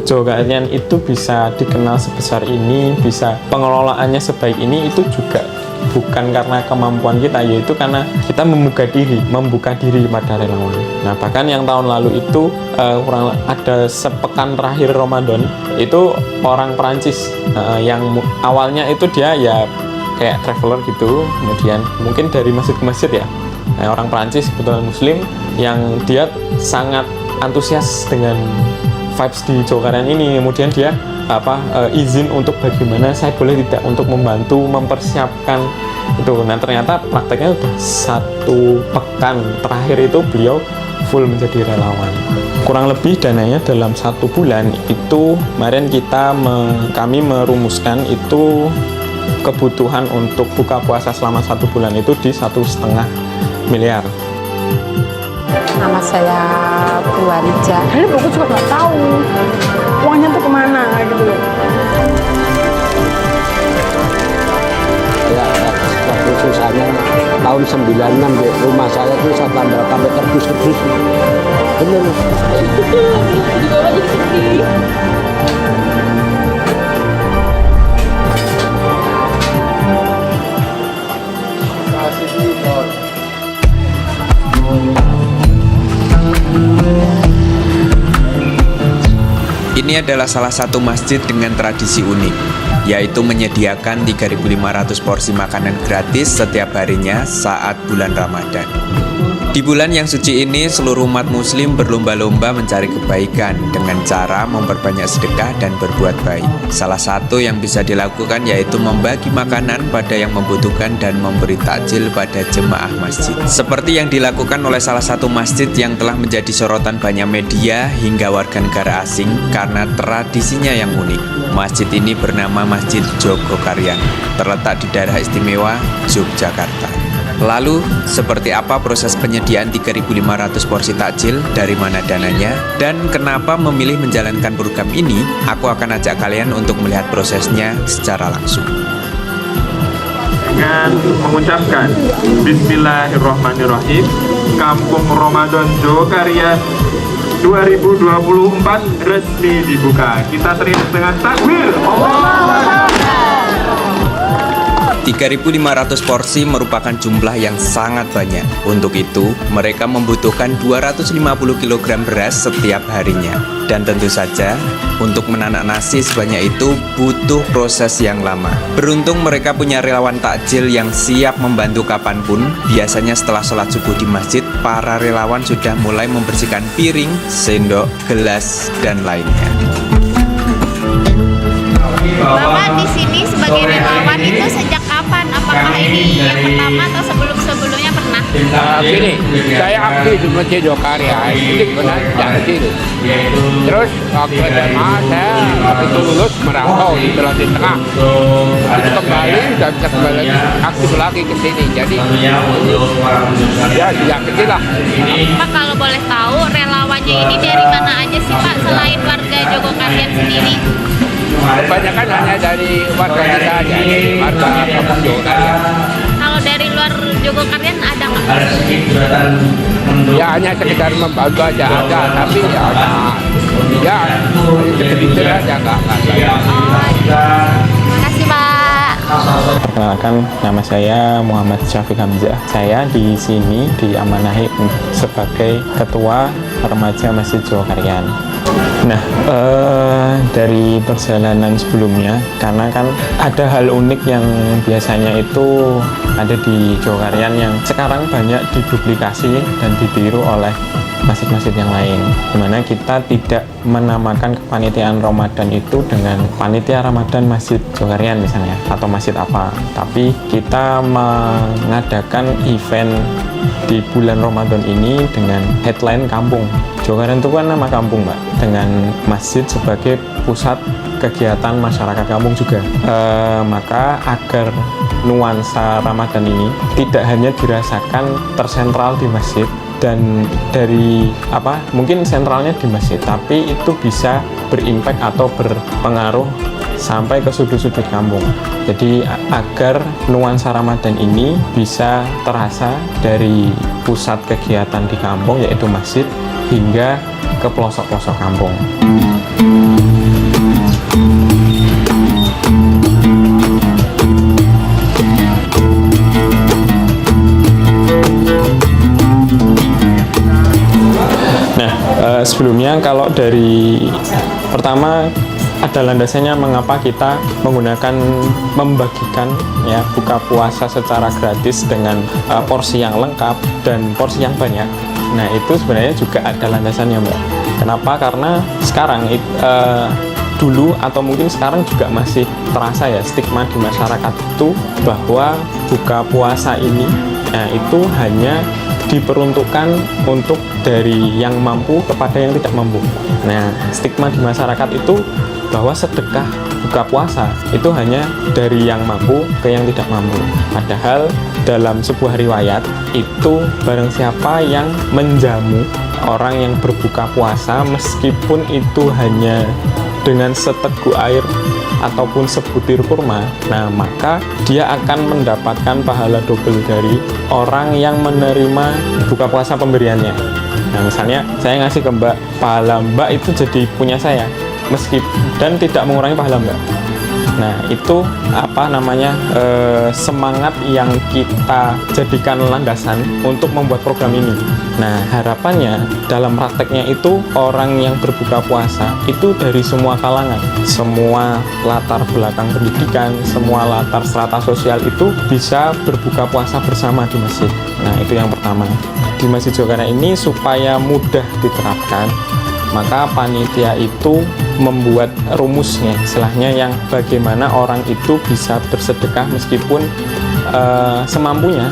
Jogarian itu bisa dikenal sebesar ini, bisa pengelolaannya sebaik ini, itu juga bukan karena kemampuan kita, yaitu karena kita membuka diri pada relawan. Nah, bahkan yang tahun lalu itu kurang ada sepekan terakhir Ramadan itu orang Perancis yang awalnya itu dia ya kayak traveler gitu, kemudian mungkin dari masjid ke masjid ya. Nah, orang Perancis kebetulan Muslim yang dia sangat antusias dengan vibes di Jogarian ini, kemudian dia izin untuk bagaimana saya boleh tidak untuk membantu mempersiapkan itu. Nah, ternyata prakteknya udah 1 pekan terakhir itu beliau full menjadi relawan. Kurang lebih dananya dalam 1 bulan itu kemarin kami merumuskan itu kebutuhan untuk buka puasa selama 1 bulan itu di 1,5 miliar. Nama saya Bu Warija. Jadi aku juga nggak tahu uangnya tuh kemana gitu loh. Ya, waktu susahnya tahun 96 di rumah saya tuh saya tambah sampai kerdus-kerdus. Bener. Ini adalah salah satu masjid dengan tradisi unik, yaitu menyediakan 3.500 porsi makanan gratis setiap harinya saat bulan Ramadan. Di bulan yang suci ini, seluruh umat muslim berlomba-lomba mencari kebaikan dengan cara memperbanyak sedekah dan berbuat baik. Salah satu yang bisa dilakukan yaitu membagi makanan pada yang membutuhkan dan memberi takjil pada jemaah masjid. Seperti yang dilakukan oleh salah satu masjid yang telah menjadi sorotan banyak media hingga warga negara asing karena tradisinya yang unik. Masjid ini bernama Masjid Jogokarian, terletak di daerah istimewa Yogyakarta. Lalu, seperti apa proses penyediaan 3.500 porsi takjil, dari mana dananya, dan kenapa memilih menjalankan program ini? Aku akan ajak kalian untuk melihat prosesnya secara langsung. Dengan mengucapkan Bismillahirrahmanirrahim, Kampung Ramadan Jogokarian 2024 resmi dibuka. Kita teriak dengan takbir. 3.500 porsi merupakan jumlah yang sangat banyak. Untuk itu, mereka membutuhkan 250 kg beras setiap harinya. Dan tentu saja, untuk menanak nasi sebanyak itu butuh proses yang lama. Beruntung mereka punya relawan takjil yang siap membantu kapanpun. Biasanya setelah sholat subuh di masjid, para relawan sudah mulai membersihkan piring, sendok, gelas, dan lainnya. Bapak di sini sebagai relawan itu sejak kapan? Apakah ini yang pertama atau sebelum-sebelumnya pernah? Gini, saya aktif di Masjid Jogokarian itu pernah sejak kecil. Terus waktu SMA saya begitu lulus merantau di Sulawesi Tengah. Itu kembali dan bisa kembali lagi aktif lagi ke sini. Jadi ya sejak kecil lah. Pak, kalau boleh tahu relawannya ini dari mana aja sih Pak, selain warga Jogokarian sendiri? Kebanyakan hanya dari warga kita aja, warga kampung Jogokarian. Kalau dari luar Jogokarian ada nggak? Ya hanya sekedar membantu aja ada, tapi ya sedikit aja nggak banyak. Terima kasih Pak. Perkenalkan, nama saya Muhammad Syafiq Hamzah. Saya di sini diamanahi sebagai Ketua Remaja Masjid Jogokarian. Nah, dari perjalanan sebelumnya, karena kan ada hal unik yang biasanya itu ada di Jogokarian yang sekarang banyak diduplikasi dan ditiru oleh masjid-masjid yang lain, dimana kita tidak menamakan kepanitiaan Ramadan itu dengan panitia Ramadan Masjid Jogokarian misalnya, atau masjid apa, tapi kita mengadakan event di bulan Ramadan ini dengan headline kampung. Jogokarian itu kan nama kampung, Mbak, dengan masjid sebagai pusat kegiatan masyarakat kampung juga. Maka agar nuansa Ramadan ini tidak hanya dirasakan tersentral di masjid, dan dari mungkin sentralnya di masjid, tapi itu bisa berimpact atau berpengaruh sampai ke sudut-sudut kampung. Jadi agar nuansa Ramadan ini bisa terasa dari pusat kegiatan di kampung, yaitu masjid, hingga ke pelosok-pelosok kampung. Sebelumnya kalau dari pertama ada landasannya mengapa kita menggunakan membagikan ya buka puasa secara gratis dengan porsi yang lengkap dan porsi yang banyak. Nah itu sebenarnya juga ada landasannya Mbak. Kenapa? Karena sekarang dulu atau mungkin sekarang juga masih terasa ya stigma di masyarakat itu bahwa buka puasa ini itu hanya diperuntukkan untuk dari yang mampu kepada yang tidak mampu. Nah stigma di masyarakat itu bahwa sedekah buka puasa itu hanya dari yang mampu ke yang tidak mampu. Padahal dalam sebuah riwayat itu barang siapa yang menjamu orang yang berbuka puasa meskipun itu hanya dengan seteguk air ataupun sebutir kurma, nah maka dia akan mendapatkan pahala double dari orang yang menerima buka puasa pemberiannya. Nah misalnya saya ngasih ke Mbak, pahala Mbak itu jadi punya saya dan tidak mengurangi pahala Mbak. Nah itu semangat yang kita jadikan landasan untuk membuat program ini. Nah harapannya dalam prakteknya itu orang yang berbuka puasa itu dari semua kalangan, semua latar belakang pendidikan, semua latar strata sosial itu bisa berbuka puasa bersama di masjid. Nah itu yang pertama. Di Masjid Jogarta ini supaya mudah diterapkan, maka panitia itu membuat rumusnya, istilahnya yang bagaimana orang itu bisa bersedekah meskipun semampunya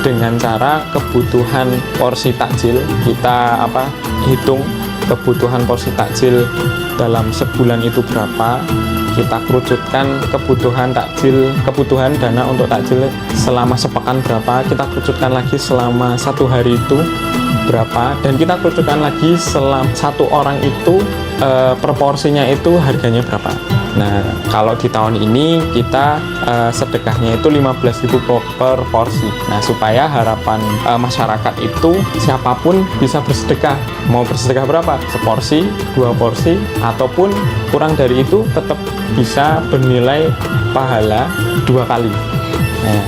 dengan cara kebutuhan porsi takjil. Kita hitung kebutuhan porsi takjil dalam sebulan itu berapa, kita kerucutkan kebutuhan dana untuk takjil selama sepekan berapa, kita kerucutkan lagi selama 1 hari itu berapa, dan kita kerucutkan lagi selama 1 orang itu proporsinya itu harganya berapa. Nah kalau di tahun ini kita sedekahnya itu 15.000 per porsi. Nah supaya harapan masyarakat itu siapapun bisa bersedekah. Mau bersedekah berapa? Seporsi, 2 porsi, ataupun kurang dari itu tetap bisa bernilai pahala 2 kali. Nah,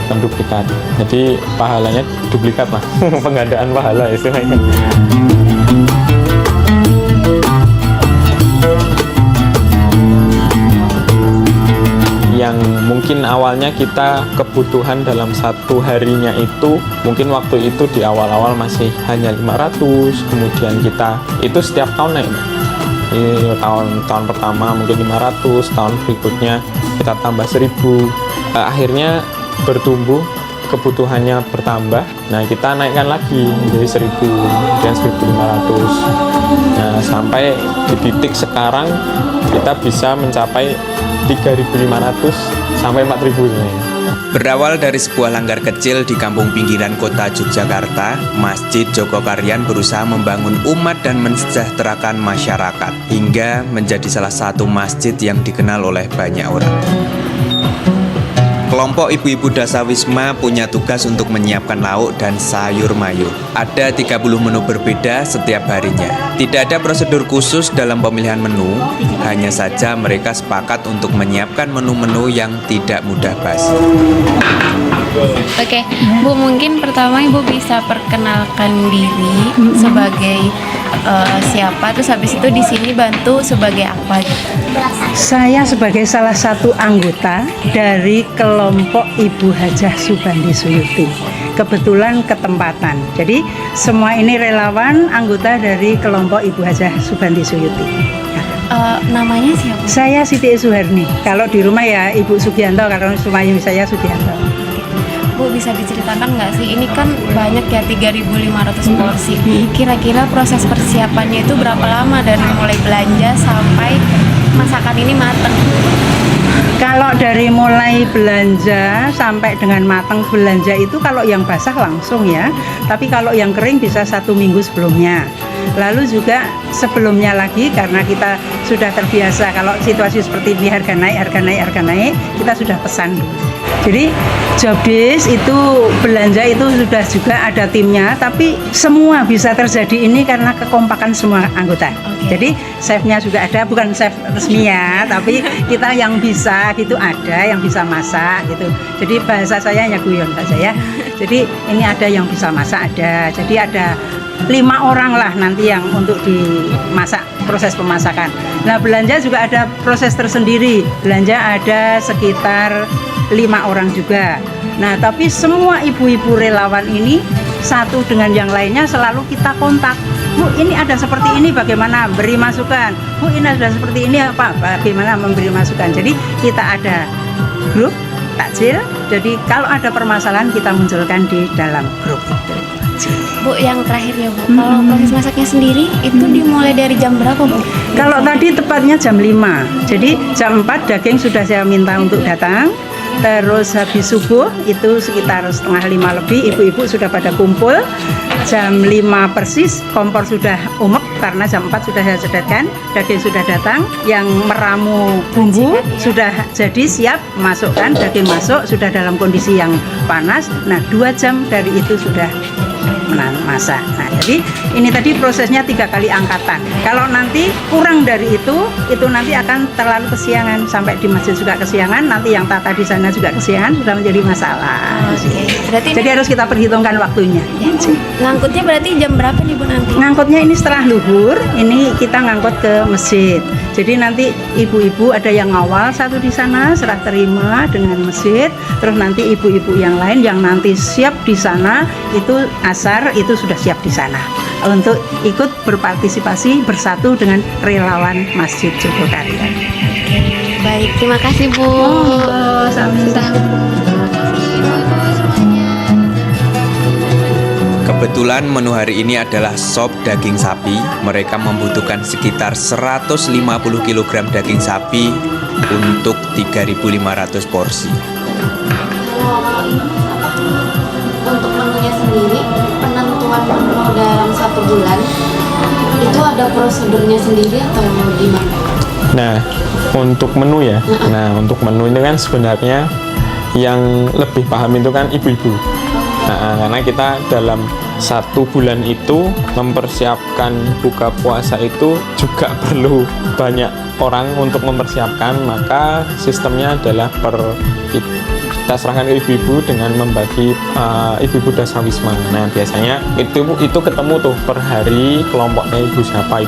penduplikat. Jadi pahalanya duplikat lah, penggandaan pahala istilahnya. Yang mungkin awalnya kita kebutuhan dalam 1 harinya itu mungkin waktu itu di awal-awal masih hanya 500, kemudian kita itu setiap tahun naik. Ini tahun pertama mungkin 500, tahun berikutnya kita tambah 1000, akhirnya bertumbuh, kebutuhannya bertambah. Nah kita naikkan lagi menjadi 1000 dan 1500. Nah sampai di titik sekarang kita bisa mencapai 3.500 sampai 4.000 ini. Berawal dari sebuah langgar kecil di kampung pinggiran kota Yogyakarta, Masjid Jogokaryan berusaha membangun umat dan mensejahterakan masyarakat hingga menjadi salah satu masjid yang dikenal oleh banyak orang. Kelompok ibu-ibu Dasawisma punya tugas untuk menyiapkan lauk dan sayur mayur. Ada 30 menu berbeda setiap harinya. Tidak ada prosedur khusus dalam pemilihan menu, hanya saja mereka sepakat untuk menyiapkan menu-menu yang tidak mudah basi. Oke, Bu, mungkin pertama Ibu bisa perkenalkan diri sebagai siapa, terus habis itu di sini bantu sebagai apa gitu. Saya sebagai salah satu anggota dari kelompok Ibu Hajah Subandi Suyuti. Kebetulan ketempatan. Jadi semua ini relawan anggota dari kelompok Ibu Hajah Subandi Suyuti. Namanya siapa? Saya Siti Suharni. Kalau di rumah ya Ibu Sugianto, kalau rumahnya saya Sugianto. Bu, bisa diceritakan nggak sih, ini kan banyak ya 3.500 porsi. Kira-kira proses persiapannya itu berapa lama dari mulai belanja sampai masakan ini matang? Kalau dari mulai belanja sampai dengan matang belanja itu kalau yang basah langsung ya. Tapi kalau yang kering bisa 1 minggu sebelumnya. Lalu juga sebelumnya lagi karena kita sudah terbiasa kalau situasi seperti ini harga naik, kita sudah pesan dulu. Jadi jobdesk itu belanja itu sudah juga ada timnya, tapi semua bisa terjadi ini karena kekompakan semua anggota. Jadi chefnya juga ada, bukan chef resmi ya, tapi kita yang bisa gitu ada, yang bisa masak gitu. Jadi bahasa saya hanya guyon saja ya. Jadi ini ada yang bisa masak ada. Jadi ada 5 orang lah nanti yang untuk dimasak, proses pemasakan. Nah, belanja juga ada proses tersendiri. Belanja ada sekitar 5 orang juga. Nah, tapi semua ibu-ibu relawan ini satu dengan yang lainnya selalu kita kontak. Bu, ini ada seperti ini, bagaimana beri masukan. Bu, ini ada seperti ini, apa bagaimana memberi masukan. Jadi kita ada grup takjil. Jadi kalau ada permasalahan kita munculkan di dalam grup itu. Bu, yang terakhir ya Bu, kalau proses masaknya sendiri itu dimulai dari jam berapa Bu? Kalau tadi tepatnya jam 5. Jadi jam 4 daging sudah saya minta untuk datang. Terus habis subuh itu sekitar setengah 5 lebih ibu-ibu sudah pada kumpul. Jam 5 persis kompor sudah umek karena jam 4 sudah saya cedetkan. Daging sudah datang, yang meramu bumbu sudah jadi siap, masukkan daging masuk sudah dalam kondisi yang panas. Nah, 2 jam dari itu sudah masak. Nah, jadi ini tadi prosesnya 3 kali angkatan. Kalau nanti kurang dari itu nanti akan terlalu kesiangan, sampai di masjid juga kesiangan, nanti yang tata di sana juga kesiangan, sudah menjadi masalah. Berarti Jadi harus kita perhitungkan waktunya. ngangkutnya berarti jam berapa nih Bu nanti? Ngangkutnya ini setelah luhur, ini kita ngangkut ke masjid. Jadi nanti ibu-ibu ada yang ngawal satu di sana, serah terima dengan masjid. Terus nanti ibu-ibu yang lain yang nanti siap di sana itu asar itu sudah siap di sana untuk ikut berpartisipasi bersatu dengan relawan Masjid Jogokaryan. Baik, terima kasih Bu. Kebetulan menu hari ini adalah sop daging sapi. Mereka membutuhkan sekitar 150 kg daging sapi untuk 3.500 porsi. Untuk menunya sendiri, penentuan menu dalam 1 bulan itu ada prosedurnya sendiri atau gimana? Nah, untuk menu ya. Nah, untuk menu ini kan sebenarnya yang lebih paham itu kan ibu-ibu. Nah, karena kita dalam 1 bulan itu mempersiapkan buka puasa itu juga perlu banyak orang untuk mempersiapkan, maka sistemnya adalah kita serahkan ke ibu-ibu dengan membagi ibu-ibu dasawisma. Nah, biasanya itu ketemu tuh per hari kelompoknya ibu siapa.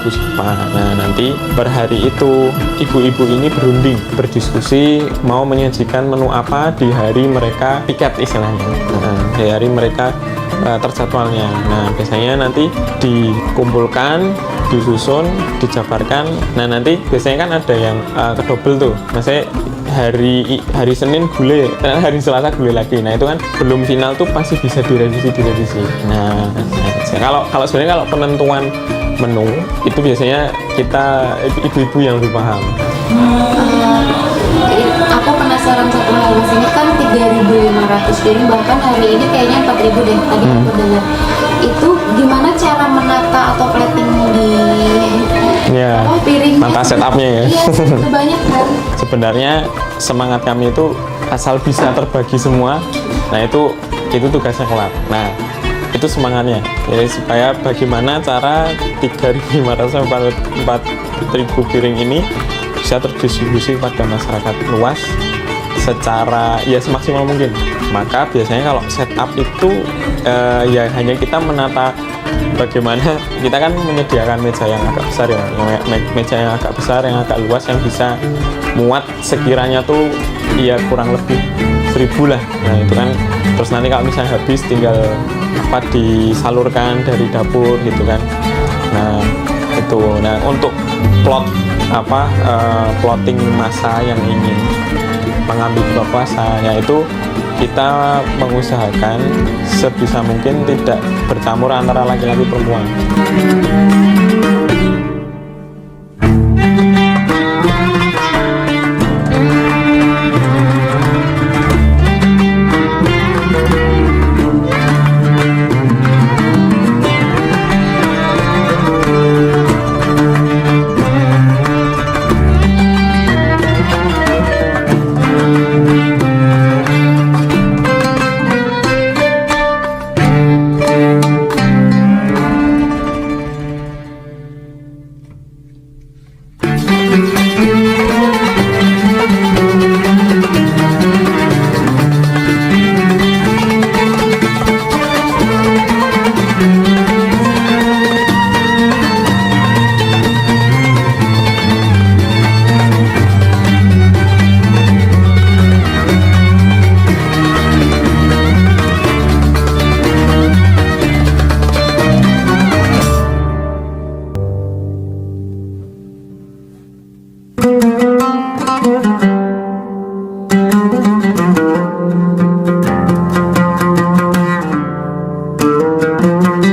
Nah, nanti per hari itu ibu-ibu ini berunding, berdiskusi mau menyajikan menu apa di hari mereka piket istilahnya. Nah, di hari mereka terjadwalnya. Nah, biasanya nanti dikumpulkan, disusun, dijabarkan. Nah, nanti biasanya kan ada yang kedobel tuh. Maksudnya hari Senin gulai, hari Selasa gulai lagi. Nah, itu kan belum final tuh pasti bisa direvisi. Nah, kalau sebenarnya kalau penentuan menu itu biasanya kita ibu-ibu yang lebih paham. Aku penasaran satu hal, Mas, ini kan 3.500 piring, bahkan hari ini kayaknya 4.000 deh tadi aku dengar. Itu gimana cara menata atau plating di piringnya? Mata setupnya ya. Iya, banyak kan. Sebenarnya semangat kami itu asal bisa terbagi semua. Nah, itu tugasnya kelak. Nah, itu semangatnya. Jadi supaya bagaimana cara 3.500 sampai 4.000 piring ini bisa terdistribusi pada masyarakat luas secara ya semaksimal mungkin. Maka biasanya kalau setup itu ya hanya kita menata bagaimana kita kan menyediakan meja yang agak besar ya, meja yang agak besar, yang agak luas, yang bisa muat sekiranya tuh ya kurang lebih 1.000 lah. Nah, itu kan terus nanti kalau misalnya habis tinggal disalurkan dari dapur gitu kan. Nah, itu. Nah, untuk plotting masa yang ingin mengambil buka puasa, yaitu kita mengusahakan sebisa mungkin tidak bercampur antara laki-laki perempuan. Thank you.